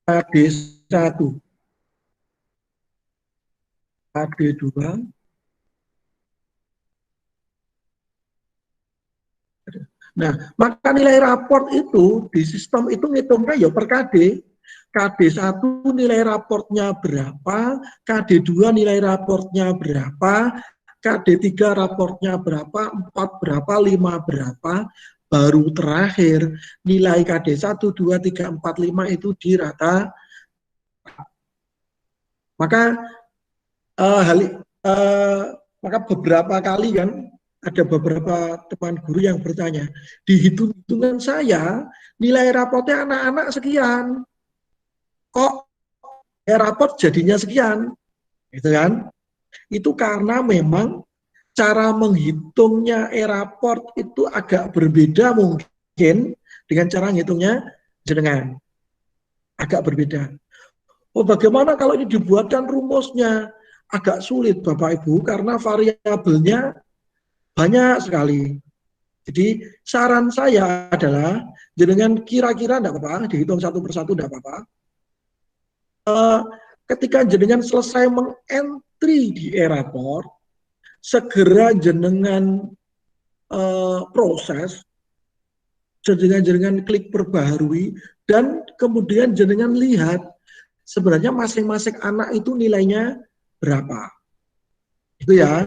KD1, KD2, nah, maka nilai raport itu di sistem itu ngitungnya ya per KD. KD1 nilai raportnya berapa, KD2 nilai raportnya berapa, KD3 raportnya berapa, 4 berapa, 5 berapa, baru terakhir nilai KD1, 2, 3, 4, 5 itu dirata. Maka maka beberapa kali kan ada beberapa teman guru yang bertanya, di hitung-hitungan saya nilai rapotnya anak-anak sekian, kok raport jadinya sekian, gitu kan? Itu karena memang cara menghitungnya raport itu agak berbeda mungkin dengan cara menghitungnya jenengan, agak berbeda. Oh, bagaimana kalau ini dibuatkan rumusnya? Agak sulit Bapak Ibu karena variabelnya banyak sekali. Jadi saran saya adalah jenengan kira-kira enggak apa-apa, dihitung satu persatu enggak apa-apa. Ketika jenengan selesai mengentry di e-raport, segera jenengan proses, jenengan klik perbaharui, dan kemudian jenengan lihat sebenarnya masing-masing anak itu nilainya berapa. Itu ya.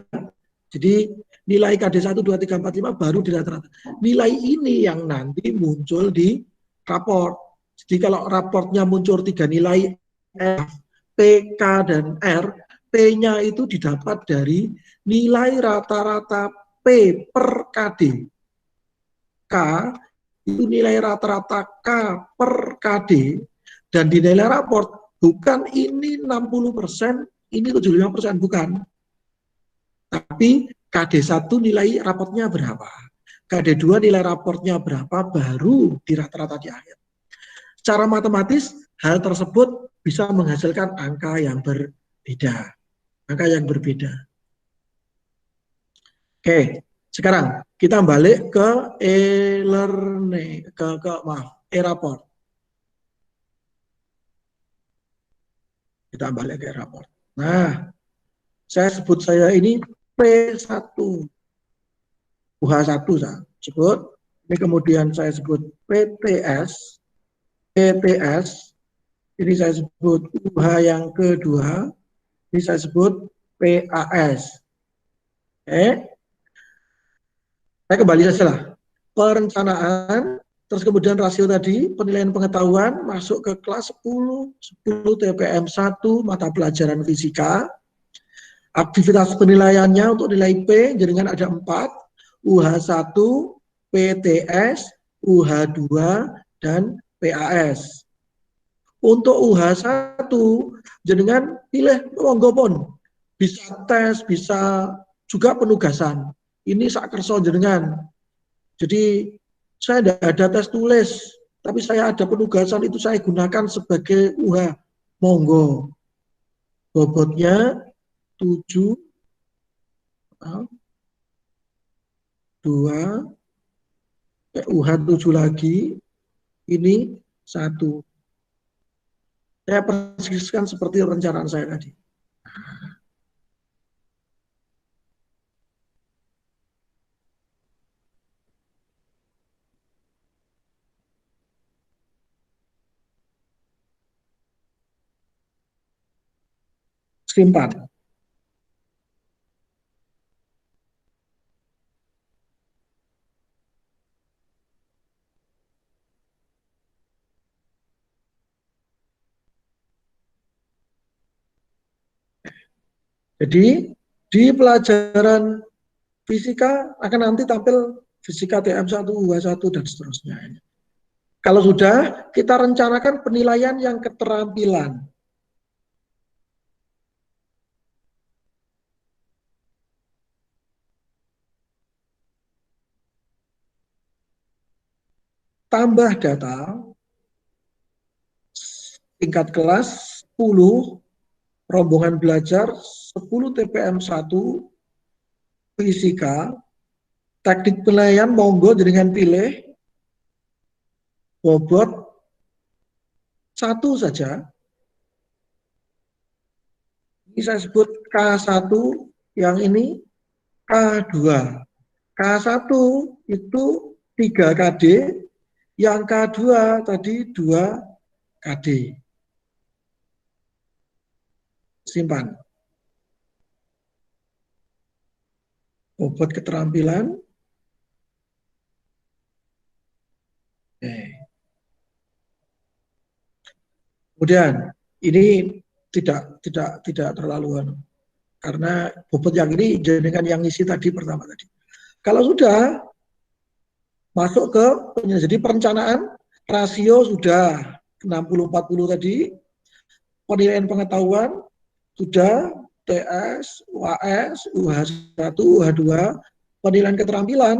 Jadi nilai KD1, 2, 3, 4, 5 baru di rata-rata. Nilai ini yang nanti muncul di raport. Jadi kalau raportnya muncul 3 nilai F, P, K, dan R, P-nya itu didapat dari nilai rata-rata P per KD. K itu nilai rata-rata K per KD, dan di nilai raport bukan ini 60%, ini 75%, bukan. Tapi KD1 nilai raportnya berapa, KD2 nilai raportnya berapa, baru di rata-rata di akhir. Secara matematis, hal tersebut bisa menghasilkan angka yang berbeda. Angka yang berbeda. Oke, sekarang kita balik ke e-learning, e-raport. Kita balik ke e-raport. Nah, saya ini P1, UH1 saya sebut. Ini kemudian saya sebut PTS, PTS. Ini saya sebut UH yang kedua. Ini saya sebut PAS. Saya kembali saja lah. Perencanaan, terus kemudian rasio tadi, penilaian pengetahuan, masuk ke kelas 10, 10 TPM 1, mata pelajaran fisika. Aktivitas penilaiannya untuk nilai P, jaringan ada 4, UH1, PTS, UH2, dan PAS. Untuk UH1, jenengan pilih monggo pun. Bisa tes, bisa juga penugasan. Ini sakerso jenengan. Jadi saya tidak ada tes tulis, tapi saya ada penugasan, itu saya gunakan sebagai UH. Monggo. Bobotnya 7, 2, UH7 lagi, ini 1. Saya persiskan seperti rencanaan saya tadi. Simpan. Jadi di pelajaran fisika akan nanti tampil fisika TM1, UH1, dan seterusnya. Kalau sudah, kita rencanakan penilaian yang keterampilan. Tambah data, tingkat kelas 10, rombongan belajar 10 TPM 1, fisika, teknik penilaian monggo dengan pilih, bobot satu saja. Ini saya sebut K1, yang ini K2. K1 itu 3 KD, yang K2 tadi 2 KD. Simpan. Bobot keterampilan. Oke. Kemudian ini tidak terlalu karena bobot yang ini dengan yang isi tadi pertama tadi. Kalau sudah masuk ke jadi perencanaan, rasio sudah 60-40 tadi, penilaian pengetahuan sudah, TS, UAS, UH1, UH2, penilaian keterampilan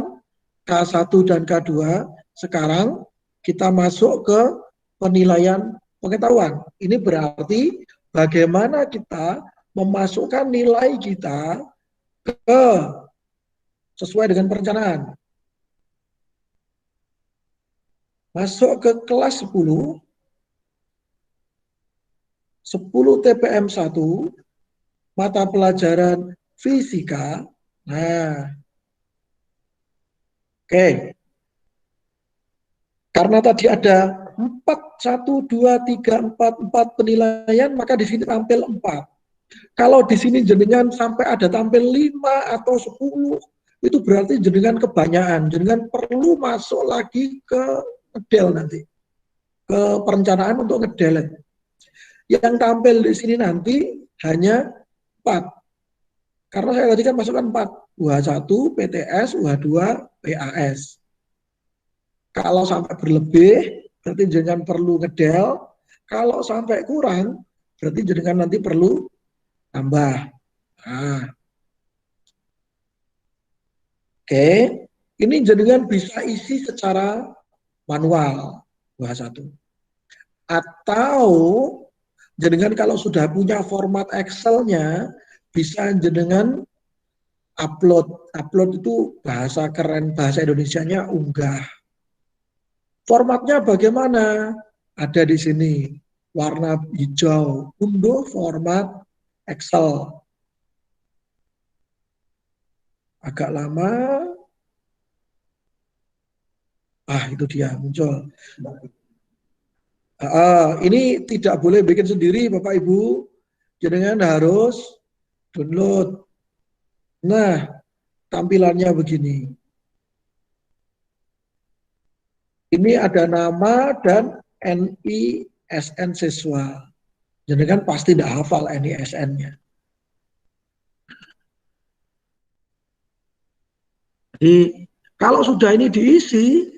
K1 dan K2. Sekarang kita masuk ke penilaian pengetahuan. Ini berarti bagaimana kita memasukkan nilai kita ke sesuai dengan perencanaan. Masuk ke kelas 10 TPM 1, mata pelajaran fisika. Nah, oke. Karena tadi ada 4, 1, 2, 3, 4 penilaian, maka di sini tampil 4. Kalau di sini jenengan sampai ada tampil 5 atau 10, itu berarti jenengan kebanyakan. Jenengan perlu masuk lagi ke ngedel nanti. Ke perencanaan untuk ngedelet. Yang tampil di sini nanti hanya 4. Karena saya tadi kan masukkan 4. UH1, PTS, UH2, PAS. Kalau sampai berlebih, berarti jenengan perlu ngedel. Kalau sampai kurang, berarti jenengan nanti perlu tambah. Nah. Oke, ini jenengan bisa isi secara manual, UH1. Atau jenengan kalau sudah punya format Excel-nya, bisa jenengan upload. Upload itu bahasa keren, bahasa Indonesianya unggah. Formatnya bagaimana? Ada di sini, warna hijau, unduh format Excel. Agak lama. Itu dia, muncul. Ini tidak boleh bikin sendiri, Bapak Ibu. Jenengan harus download. Nah, tampilannya begini. Ini ada nama dan NISN siswa. Jenengan pasti tidak hafal NISN-nya. Jadi, kalau sudah ini diisi,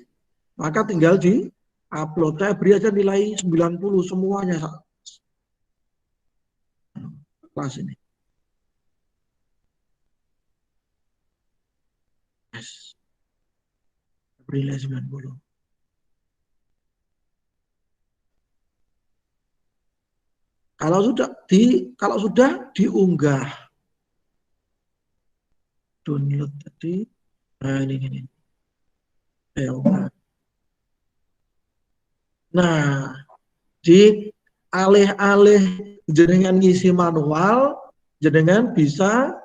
maka tinggal di upload. Saya beri aja nilai 90 semuanya. Kelas ini. Yes. Beri nilai 90. Kalau sudah diunggah, download tadi, nah ini. Nah, di alih-alih jenengan ngisi manual, jenengan bisa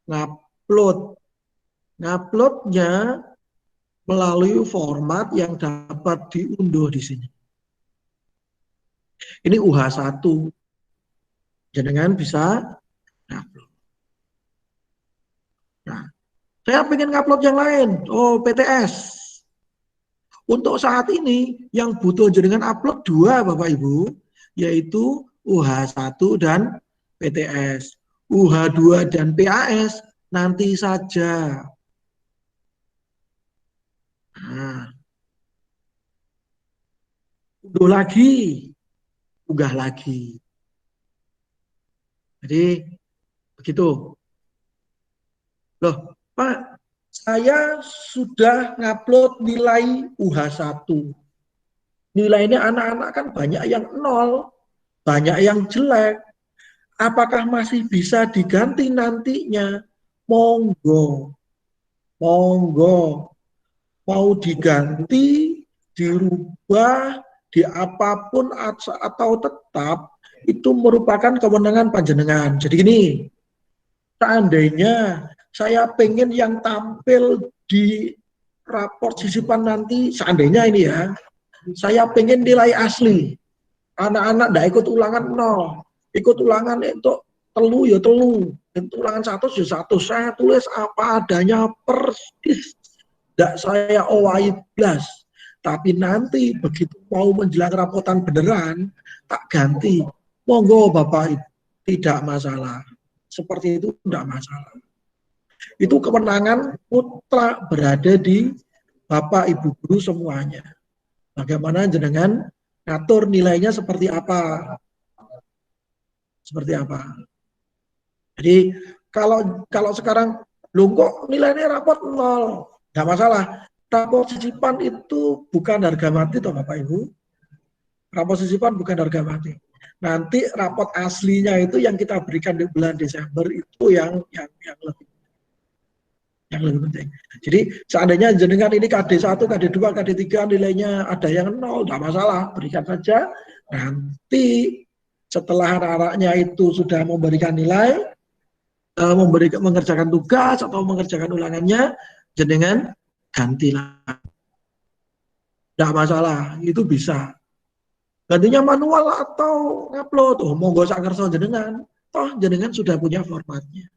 ngupload. Nguploadnya melalui format yang dapat diunduh di sini. Ini UH1. Jenengan bisa ngupload. Nah, saya ingin ngupload yang lain. PTS. Untuk saat ini yang butuh jenengan upload 2 Bapak Ibu, yaitu UH1 dan PTS. UH2 dan PAS nanti saja. Nah, unggah lagi. Jadi begitu. Loh, Pak, saya sudah ngupload nilai UH1. Nilainya anak-anak kan banyak yang 0, banyak yang jelek. Apakah masih bisa diganti nantinya? Monggo. Mau diganti, dirubah, di apapun atau tetap itu merupakan kewenangan panjenengan. Jadi gini, seandainya saya pengen yang tampil di raport sisipan nanti, seandainya ini ya, saya pengen nilai asli. Anak-anak tidak ikut ulangan 0, ikut ulangan itu telu ya telu, itu ulangan 1 ya 1. Saya tulis apa adanya persis, tidak saya owahi blas. Tapi nanti begitu mau menjelang rapotan beneran, tak ganti. Monggo Bapak, tidak masalah. Seperti itu tidak masalah. Itu kewenangan mutlak berada di Bapak Ibu guru semuanya. Bagaimana jenengan ngatur nilainya seperti apa? Seperti apa? Jadi kalau sekarang lu kok nilainya rapot 0, nggak masalah. Rapot sisipan itu bukan harga mati toh Bapak Ibu. Rapot sisipan bukan harga mati. Nanti rapot aslinya itu yang kita berikan di bulan Desember itu yang lebih penting. Jadi seandainya jenengan ini KD1, KD2, KD3 nilainya ada yang 0, tidak masalah, berikan saja. Nanti setelah anak-anaknya itu sudah memberikan nilai, mengerjakan tugas atau mengerjakan ulangannya, jenengan gantilah. Tidak masalah, itu bisa. Gantinya manual atau ngupload, monggo sak kersa jenengan. Toh jenengan sudah punya formatnya.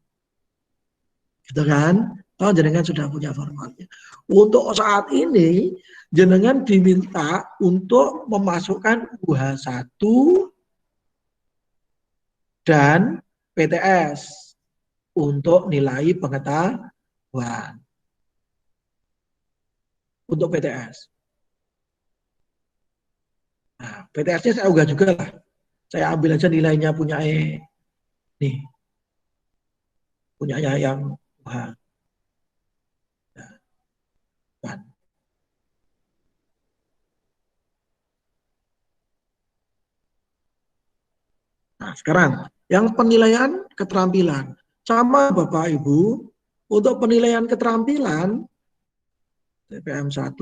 Gitu kan? Oh, jenengan sudah punya formatnya. Untuk saat ini, jenengan diminta untuk memasukkan UH1 dan PTS untuk nilai pengetahuan. Untuk PTS. Nah, PTS-nya saya unggah juga lah. Saya ambil aja nilainya punya nih. Punyanya yang UH. Nah, sekarang yang penilaian keterampilan. Sama Bapak Ibu, untuk penilaian keterampilan TPM 1,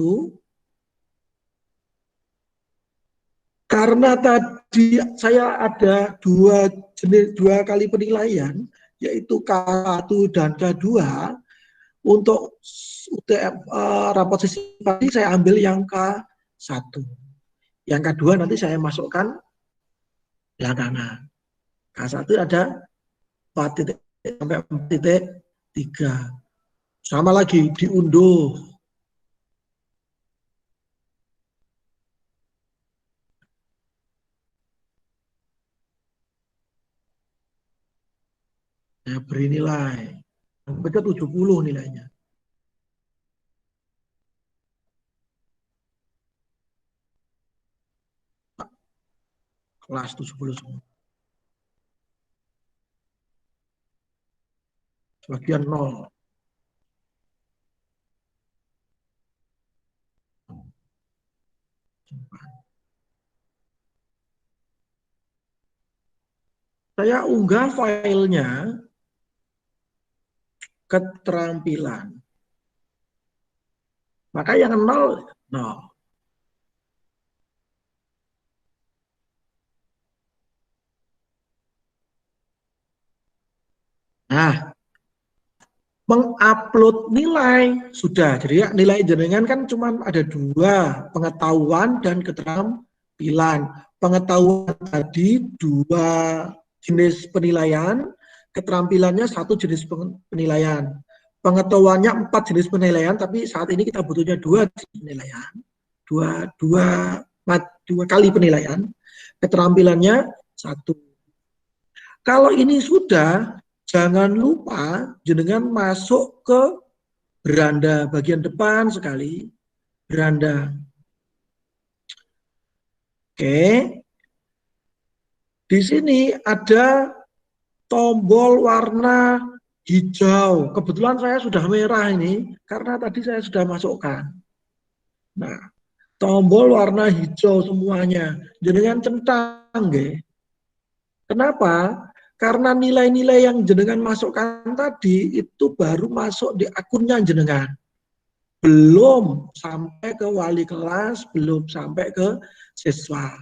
karena tadi saya ada dua kali penilaian, yaitu K1 dan K2, untuk UTM rapot sisi tadi saya ambil yang K1. Yang K2 nanti saya masukkan belakangan. K1 ada 4 titik sampai 4 titik 3. Sama lagi diunduh. Saya beri nilai. Sampai ke 70 nilainya. Kelas 70 semua. Sebagian 0. Saya unggah filenya keterampilan. Maka yang 0, 0. Nah, mengupload nilai sudah. Jadi ya, nilai jenengan kan cuma ada 2, pengetahuan dan keterampilan. Pengetahuan tadi 2 jenis penilaian, keterampilannya 1 jenis penilaian. Pengetahuannya 4 jenis penilaian, tapi saat ini kita butuhnya 2 jenis penilaian. Dua kali penilaian. Keterampilannya 1. Kalau ini sudah, jangan lupa jenengan masuk ke beranda bagian depan sekali. Beranda. Oke. Di sini ada tombol warna hijau. Kebetulan saya sudah merah ini karena tadi saya sudah masukkan. Nah, tombol warna hijau semuanya. Jenengan centang, nggih. Kenapa? Karena nilai-nilai yang jenengan masukkan tadi itu baru masuk di akunnya jenengan. belum sampai ke wali kelas, belum sampai ke siswa.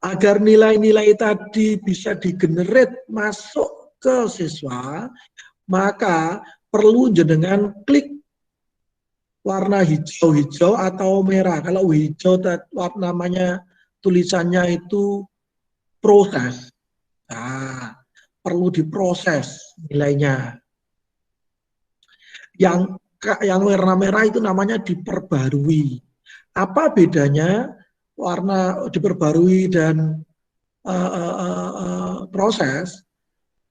Agar nilai-nilai tadi bisa digenerate masuk ke siswa, maka perlu jenengan klik warna hijau-hijau atau merah. Kalau hijau namanya tulisannya itu proses. Nah, perlu diproses nilainya. Yang warna merah itu namanya diperbarui. Apa bedanya warna diperbarui dan proses?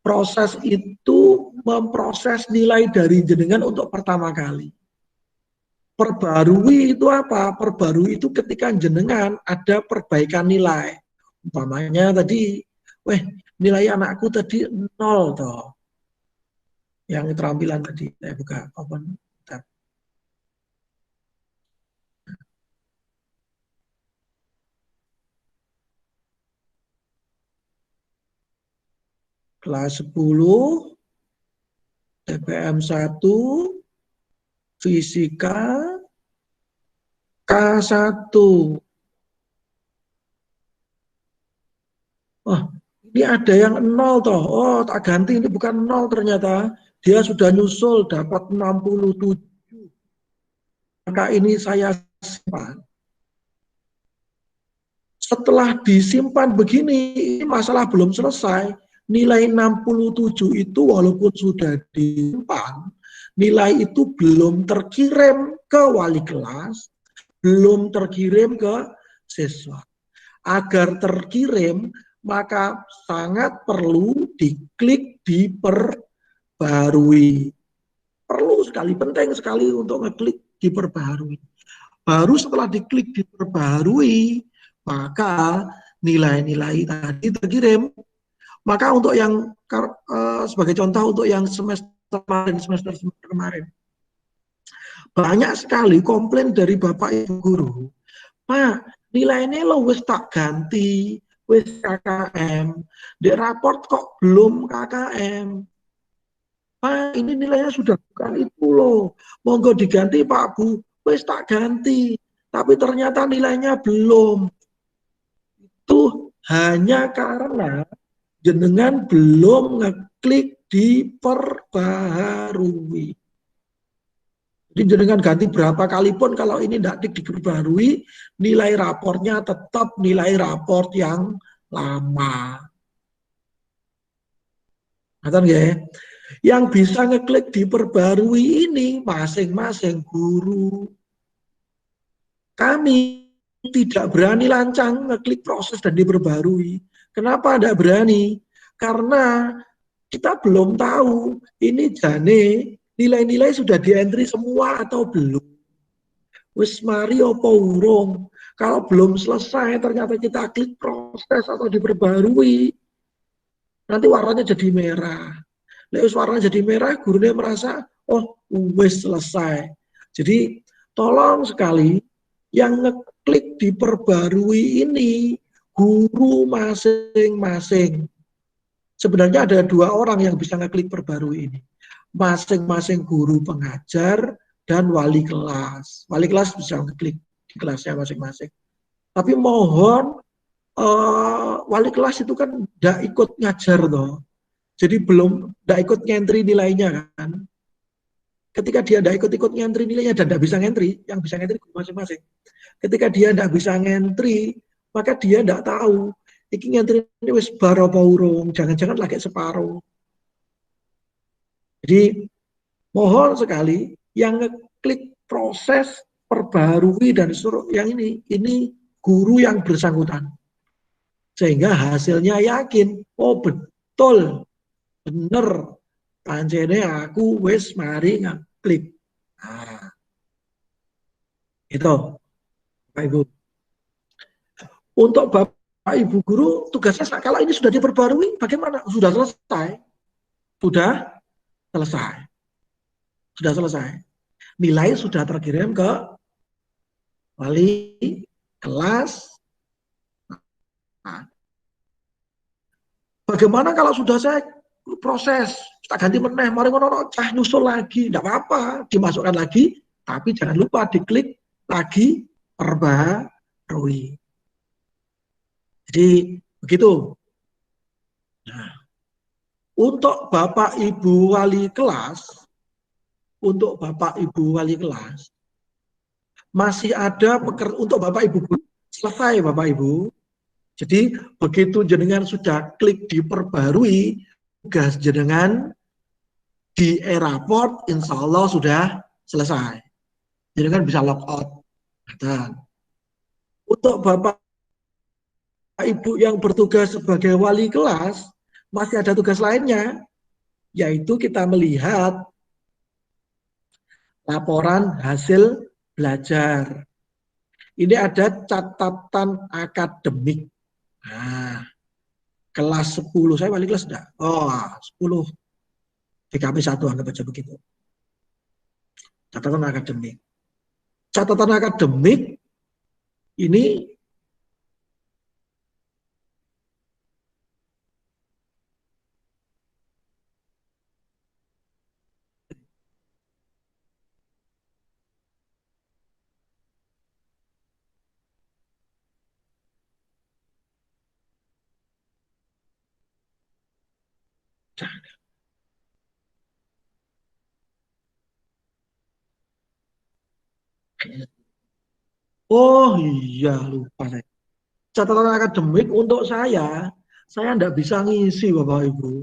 Proses itu memproses nilai dari jenengan untuk pertama kali. Perbarui itu apa? Perbarui itu ketika jenengan ada perbaikan nilai. Umpamanya tadi, nilai anakku tadi 0 toh. Yang keterampilan tadi, saya buka open tab. Kelas 10, TPM 1, Fisika, K1. Oh, ini ada yang 0 toh. Oh, tak ganti, ini bukan 0 ternyata. Dia sudah nyusul dapat 67. Maka ini saya simpan. Setelah disimpan begini, ini masalah belum selesai. Nilai 67 itu walaupun sudah disimpan, nilai itu belum terkirim ke wali kelas, belum terkirim ke siswa. Agar terkirim, maka sangat perlu diklik diperbarui. Perlu sekali, penting sekali untuk ngeklik diperbarui. Baru setelah diklik diperbarui, maka nilai-nilai tadi terkirim. Maka untuk yang sebagai contoh untuk yang semester kemarin, banyak sekali komplain dari Bapak Ibu guru. Pak, nilainya lo wis tak ganti, wis KKM. Di raport kok belum KKM. Pak, ini nilainya sudah bukan itu loh. Monggo diganti Pak Bu, wis tak ganti. Tapi ternyata nilainya belum. Itu hanya karena jenengan belum ngeklik diperbarui. Jadi jenengan ganti berapa kali pun kalau ini tidak diperbarui, nilai raportnya tetap nilai raport yang lama. Ya? Yang bisa ngeklik diperbarui ini masing-masing guru. Kami tidak berani lancang ngeklik proses dan diperbarui. Kenapa tidak berani? Karena kita belum tahu ini jane nilai-nilai sudah di-entry semua atau belum. Wis mari apa urung. Kalau belum selesai ternyata kita klik proses atau diperbarui, nanti warnanya jadi merah. Lewis warnanya jadi merah, gurunya merasa, oh wis selesai. Jadi tolong sekali yang ngeklik diperbarui ini guru masing-masing. Sebenarnya ada 2 orang yang bisa ngeklik perbarui ini. Masing-masing guru pengajar dan wali kelas. Wali kelas bisa ngeklik di kelasnya masing-masing. Tapi mohon wali kelas itu kan tidak ikut ngajar toh. Jadi belum tidak ikut ngentri nilainya kan. Ketika dia tidak ikut-ikut ngentri nilainya dan tidak bisa ngentri, yang bisa ngentri guru masing-masing. Ketika dia tidak bisa ngentri, maka dia tidak tahu iki ngentri ini wis bar apa urung, jangan-jangan lagi separuh. Jadi mohon sekali yang ngeklik proses perbarui dan suruh yang ini guru yang bersangkutan. Sehingga hasilnya yakin, oh betul, bener, pancene aku wis mari ngeklik. Nah, itu Pak Ibu. Untuk Bapak Ibu guru, tugasnya kalau ini sudah diperbarui, bagaimana? Sudah selesai. Sudah selesai. Sudah selesai. Nilai sudah terkirim ke wali kelas. Nah, bagaimana kalau sudah saya proses, tak ganti meneh, mari ngono cah nyusul lagi, tidak apa-apa, dimasukkan lagi Tapi jangan lupa diklik lagi perbaharui. Jadi begitu. Nah, untuk Bapak Ibu wali kelas, masih ada untuk Bapak Ibu selesai Bapak Ibu. Jadi begitu jenengan sudah klik diperbarui, tugas jenengan di e-raport insya Allah sudah selesai. Jenengan bisa log out. Dan untuk Bapak Ibu yang bertugas sebagai wali kelas, masih ada tugas lainnya, yaitu kita melihat laporan hasil belajar. Ini ada catatan akademik. Nah, kelas 10, saya wali kelas enggak? Oh, 10 DKP 1, anggap aja begitu. Catatan akademik. Catatan akademik ini oh iya lupa saya. Catatan akademik untuk saya enggak bisa ngisi Bapak Ibu.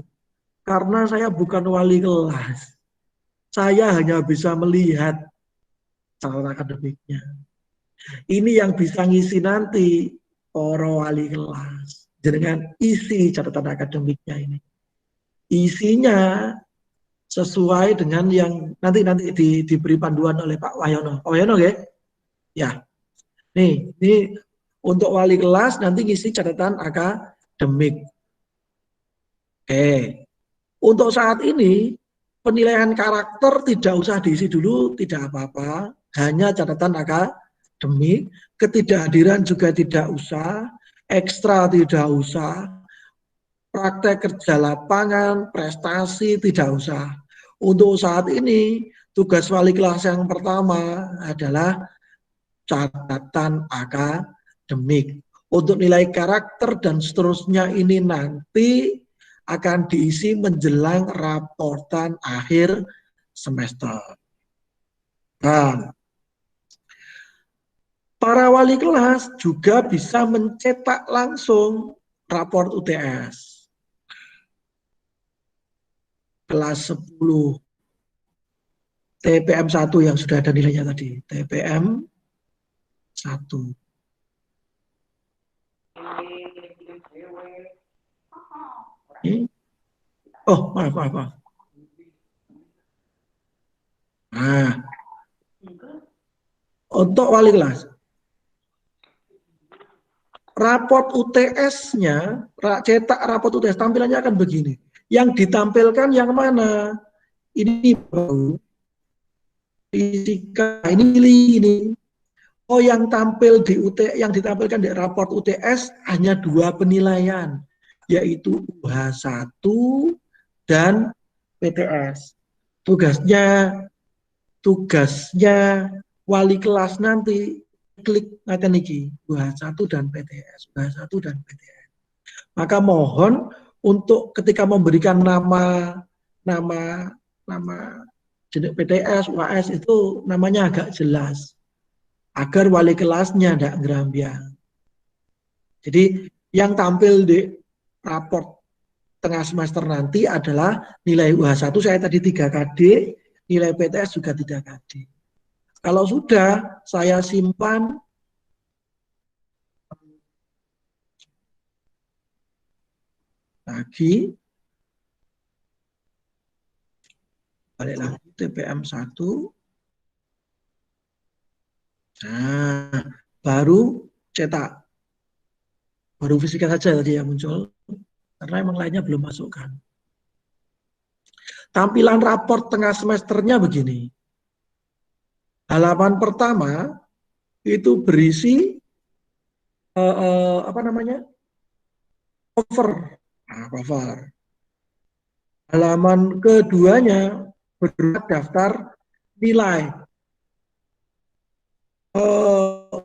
Karena saya bukan wali kelas. Saya hanya bisa melihat catatan akademiknya. Ini yang bisa ngisi nanti para wali kelas. Dengan isi catatan akademiknya ini. Isinya sesuai dengan yang nanti diberi panduan oleh Pak Wahyono. Pak Wahyono ya? Ya. Ini untuk wali kelas nanti ngisi catatan akademik. Oke. Untuk saat ini penilaian karakter tidak usah diisi dulu, tidak apa-apa. Hanya catatan akademik, ketidakhadiran juga tidak usah, ekstra tidak usah, praktek kerja lapangan, prestasi tidak usah. Untuk saat ini, tugas wali kelas yang pertama adalah catatan akademik. Untuk nilai karakter dan seterusnya ini nanti akan diisi menjelang raportan akhir semester. Nah, para wali kelas juga bisa mencetak langsung raport UTS. Kelas 10 TPM 1 yang sudah ada nilainya tadi. TPM 1. Oh, maaf. Nah, untuk wali kelas, raport UTS-nya, cetak raport UTS tampilannya akan begini. Yang ditampilkan yang mana? Ini baru. Ini pilih ini. Oh, yang tampil di yang ditampilkan di raport UTS hanya 2 penilaian, yaitu UH1 dan PTS. Tugasnya wali kelas nanti klik ngaten iki UH1 dan PTS, UH1 dan PTS. Maka mohon untuk ketika memberikan nama jenis PTS, UAS itu namanya agak jelas agar wali kelasnya tidak ngerambiang. Jadi yang tampil di raport tengah semester nanti adalah nilai UH1 saya tadi 3 KD, nilai PTS juga 3 KD. Kalau sudah saya simpan lagi, balik lagi TPM 1. Nah, baru cetak. Baru fisika saja tadi yang muncul, karena emang lainnya belum masukkan. Tampilan raport tengah semesternya begini. Halaman pertama itu berisi cover. Nah, cover. Halaman keduanya berupa daftar nilai.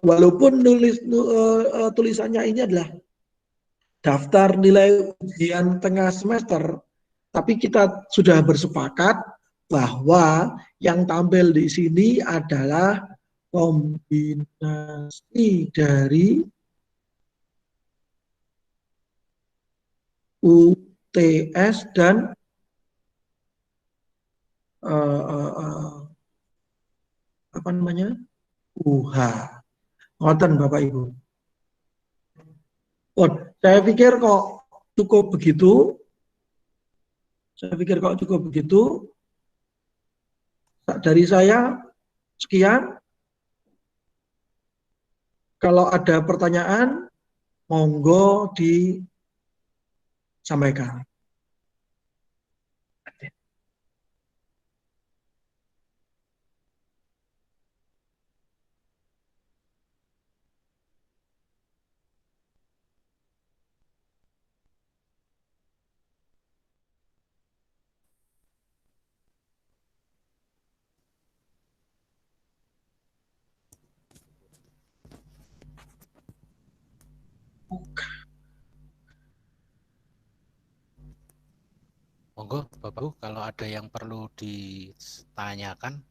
walaupun tulisannya ini adalah daftar nilai ujian tengah semester, tapi kita sudah bersepakat bahwa yang tampil di sini adalah kombinasi dari UTS dan apa namanya, UH. Ngoten Bapak Ibu. Oh, saya pikir kok cukup begitu. Dari saya sekian. Kalau ada pertanyaan, monggo disampaikan. Monggo Bapak Ibu, kalau ada yang perlu ditanyakan.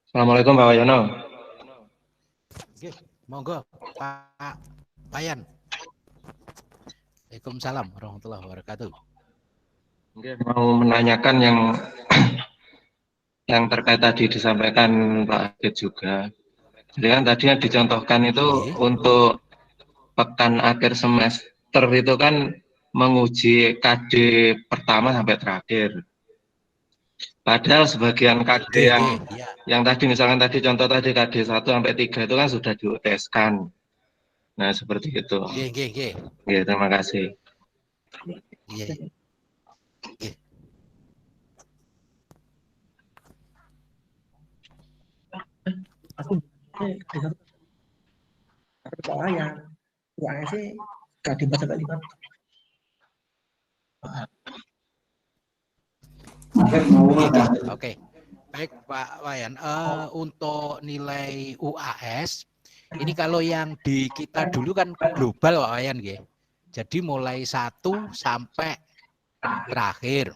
Assalamualaikum Pak Wayono. Oke, monggo Pak Wayan. Waalaikumsalam warahmatullahi wabarakatuh. Oke, mau menanyakan yang terkait tadi disampaikan Pak Adit juga. Jadi kan tadi yang dicontohkan itu untuk pekan akhir semester itu kan menguji KD pertama sampai terakhir. Padahal sebagian KD yang tadi misalkan tadi contoh tadi KD 1 sampai 3 itu kan sudah di-UTS-kan. Nah, seperti itu. Oke, terima kasih. Aku ya, uangnya sih KD 4 sampai 5. Oke. Baik Pak Wayan, untuk nilai UAS ini kalau yang di kita dulu kan global Pak Wayan ya. Jadi mulai 1 sampai terakhir.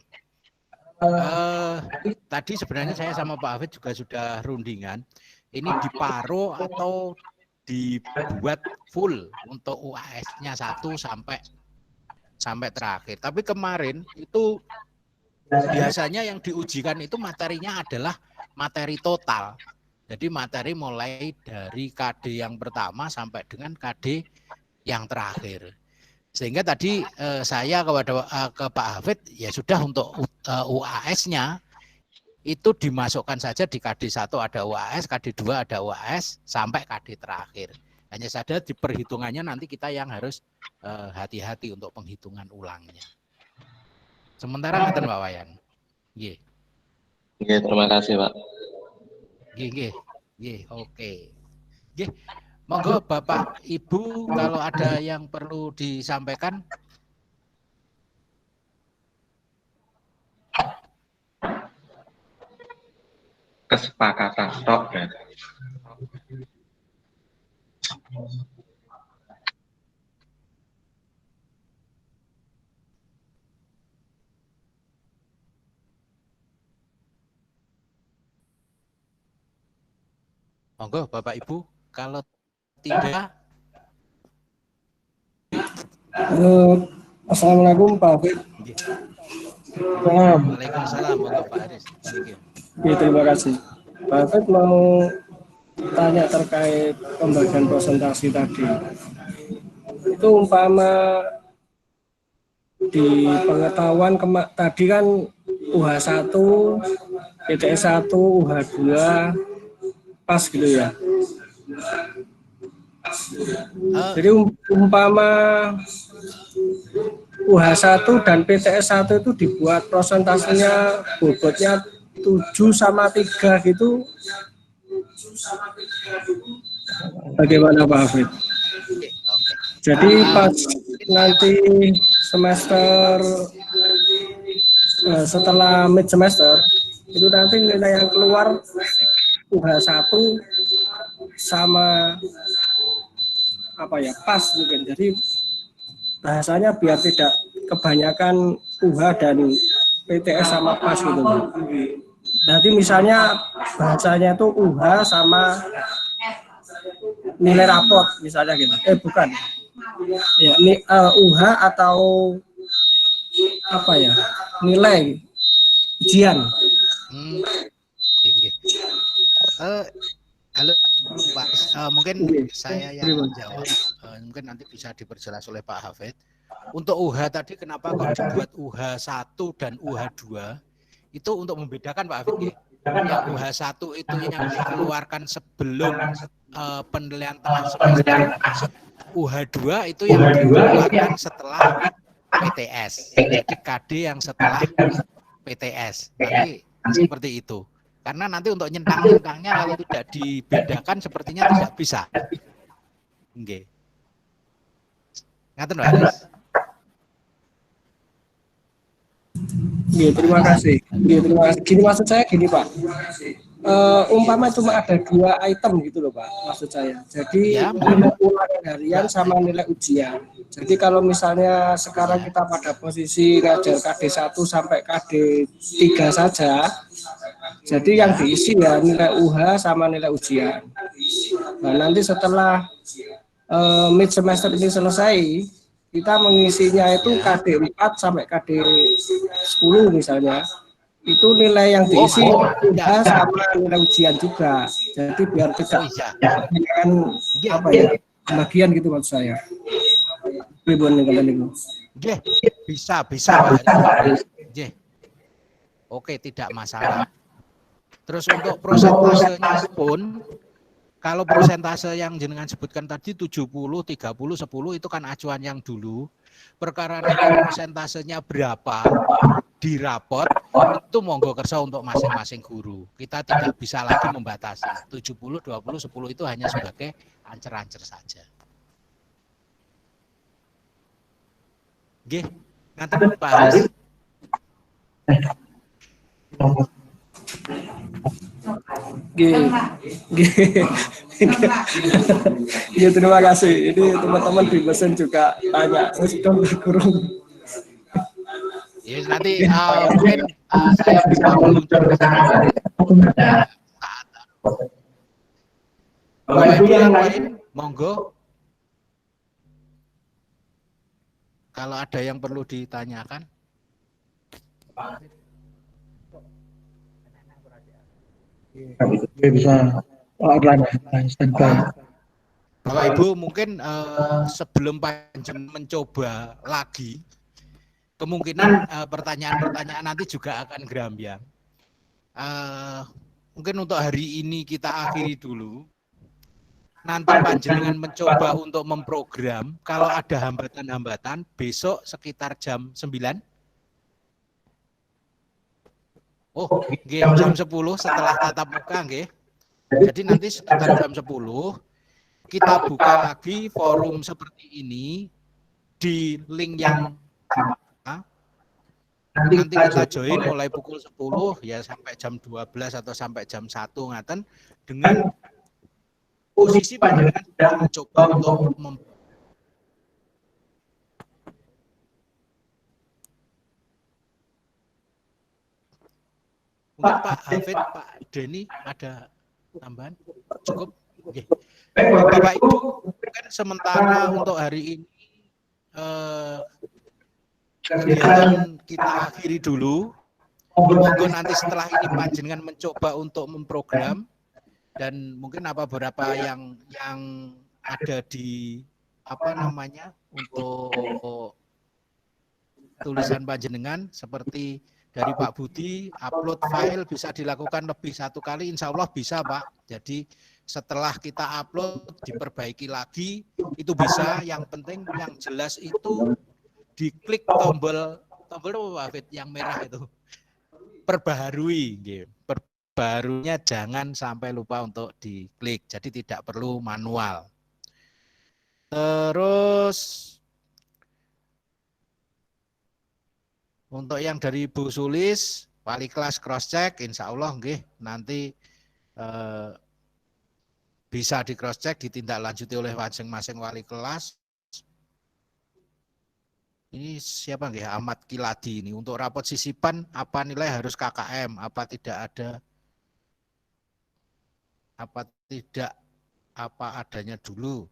Tadi sebenarnya saya sama Pak Hafid juga sudah rundingan. Ini diparo atau dibuat full untuk UAS-nya 1 sampai terakhir. Tapi kemarin itu biasanya yang diujikan itu materinya adalah materi total. Jadi materi mulai dari KD yang pertama sampai dengan KD yang terakhir. Sehingga tadi saya ke Pak Hafid ya sudah untuk UAS-nya itu dimasukkan saja di KD 1 ada UAS, KD 2 ada UAS sampai KD terakhir. Hanya saja di perhitungannya nanti kita yang harus hati-hati untuk penghitungan ulangnya. Sementara ngeten Pak Wayan. Nggih. Nggih, terima kasih, Pak. Nggih, oke. Nggih. Monggo Bapak Ibu kalau ada yang perlu disampaikan. Kesepakatan tok ya. Monggo Bapak Ibu, kalau tidak. Assalamualaikum Pak Hafid. Waalaikumsalam, monggo Pak Aris. Ya, terima kasih. Pak Hafid mau tanya terkait pembagian presentasi tadi. Itu umpama di pengetahuan tadi kan UH1, PTS1, UH2 pas gitu ya. Jadi umpama UH1 dan PTS1 itu dibuat prosentasenya bobotnya 7/3 gitu. Bagaimana Pak Hafid? Oke. Jadi pas nanti semester setelah mid semester itu nanti nilai yang keluar UH1 sama apa ya, pas mungkin. Jadi bahasanya biar tidak kebanyakan UH dan PTS sama pas gitu. Nanti misalnya bahasanya itu UH sama nilai raport misalnya gitu. Bukan. Ya, ini UH atau apa ya? Nilai ujian. Halo Pak, mungkin saya yang jawab, mungkin nanti bisa diperjelas oleh Pak Hafid. Untuk UH tadi kenapa kok dibuat UH1 dan UH2? Itu untuk membedakan Pak Hafid. Yang UH1 itu yang dikeluarkan sebelum penilaian tengah semester. UH2 itu yang dikeluarkan setelah PTS. Jadi KD yang setelah PTS. Nanti seperti itu. Karena nanti untuk nyentang-nyentangnya kalau tidak dibedakan sepertinya tidak bisa. Oke. Ngaten Pak Aris. Terima kasih. Terima kasih. Gini maksud saya gini Pak. Umpama cuma ada 2 item gitu loh Pak, maksud saya. Jadi nilai ulangan harian sama nilai ujian. Jadi kalau misalnya sekarang kita pada posisi ngajar KD1 sampai KD3 saja, jadi yang diisi ya nilai UH sama nilai ujian. Nah nanti setelah mid semester ini selesai, kita mengisinya itu KD4 sampai KD10 misalnya. Itu nilai yang diisi UH sama nilai ujian juga. Jadi biar tidak apa ya, bagian gitu maksud saya. Bisa Pak. Oke, tidak masalah. Terus untuk prosentasenya pun, kalau persentase yang jenengan sebutkan tadi 70, 30, 10 itu kan acuan yang dulu. Perkara nanti persentasenya berapa di raport itu monggo kersa untuk masing-masing guru. Kita tidak bisa lagi membatasi. 70, 20, 10 itu hanya sebagai ancer-ancer saja. Nggih, ngaten Pak Haris. Ya terima kasih. Ini teman-teman di mesin juga tanya, saya sudah berkurung. Ya nanti mungkin saya bisa meluncur ke sana. Bapak Ibu yang lain, monggo. Kalau ada yang perlu ditanyakan. Bisa standby. Bapak Ibu mungkin sebelum panjenengan mencoba lagi, kemungkinan pertanyaan-pertanyaan nanti juga akan gerambiang. Mungkin untuk hari ini kita akhiri dulu. Nanti panjenengan mencoba untuk memprogram. Kalau ada hambatan-hambatan, besok sekitar jam 9. Oh, jam 10 setelah tatap muka, nggih. Jadi nanti sekitar jam 10 kita buka lagi forum seperti ini di link yang nanti kita join mulai pukul 10 ya sampai jam 12 atau sampai jam 1 ngaten dengan posisi panjenengan sedang mencoba untuk mungkin Pak Hafid, Pak Denny ada tambahan? Cukup? Oke. Bapak Ibu, kan sementara untuk hari ini kegiatan kita akhiri dulu. Monggo nanti setelah ini panjenengan mencoba untuk memprogram dan mungkin beberapa yang ada di untuk tulisan panjenengan seperti dari Pak Budi, upload file bisa dilakukan lebih 1 kali, insya Allah bisa Pak. Jadi setelah kita upload, diperbaiki lagi, itu bisa. Yang penting yang jelas itu diklik tombol apa Pak Hafid yang merah itu. Perbaharui, perbaharunya jangan sampai lupa untuk diklik. Jadi tidak perlu manual. Terus untuk yang dari Bu Sulis, wali kelas cross check, insya Allah nanti bisa di cross check, ditindaklanjuti oleh masing-masing wali kelas. Ini siapa nggih? Ahmad Kiladi ini. Untuk rapot sisipan apa nilai harus KKM? Apa tidak ada? Apa tidak apa adanya dulu?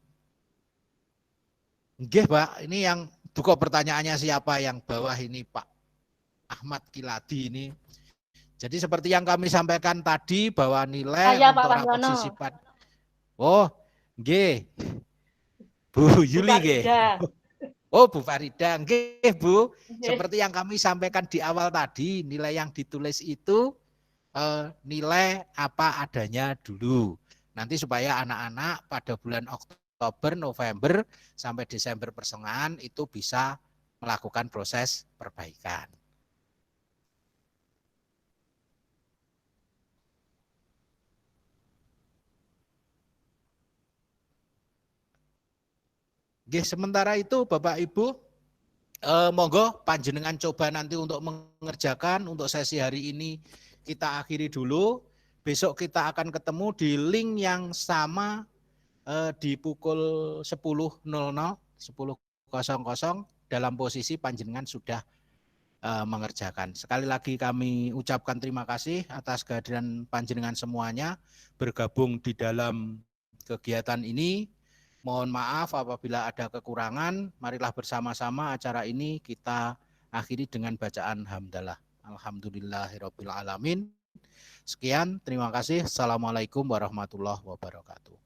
Nggih, Pak. Ini yang kok pertanyaannya siapa yang bawah ini, Pak Ahmad Kiladi ini. Jadi seperti yang kami sampaikan tadi bahwa nilai untuk rapot sisipan. Oh, nggih. Bu Yuli nggih. Oh, Bu Farida, nggih Bu. Seperti yang kami sampaikan di awal tadi, nilai yang ditulis itu nilai apa adanya dulu. Nanti supaya anak-anak pada bulan Oktober, November, sampai Desember pertengahan itu bisa melakukan proses perbaikan. Oke, sementara itu Bapak Ibu, monggo panjenengan coba nanti untuk mengerjakan. Untuk sesi hari ini kita akhiri dulu. Besok kita akan ketemu di link yang sama di pukul 10.00, 10.00 dalam posisi panjenengan sudah mengerjakan. Sekali lagi kami ucapkan terima kasih atas kehadiran panjenengan semuanya bergabung di dalam kegiatan ini. Mohon maaf apabila ada kekurangan. Marilah bersama-sama acara ini kita akhiri dengan bacaan hamdalah. Alhamdulillahirabbil alamin. Sekian, terima kasih. Assalamualaikum warahmatullahi wabarakatuh.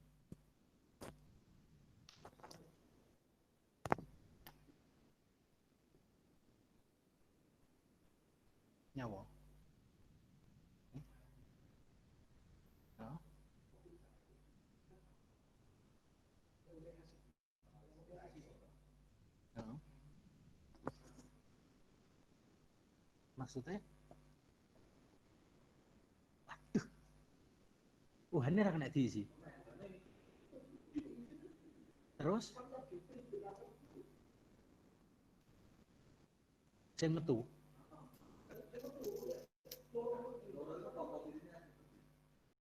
Nyawa. Maksudnya? Waduh. Ini ra kena diisi. Terus? Sing metu.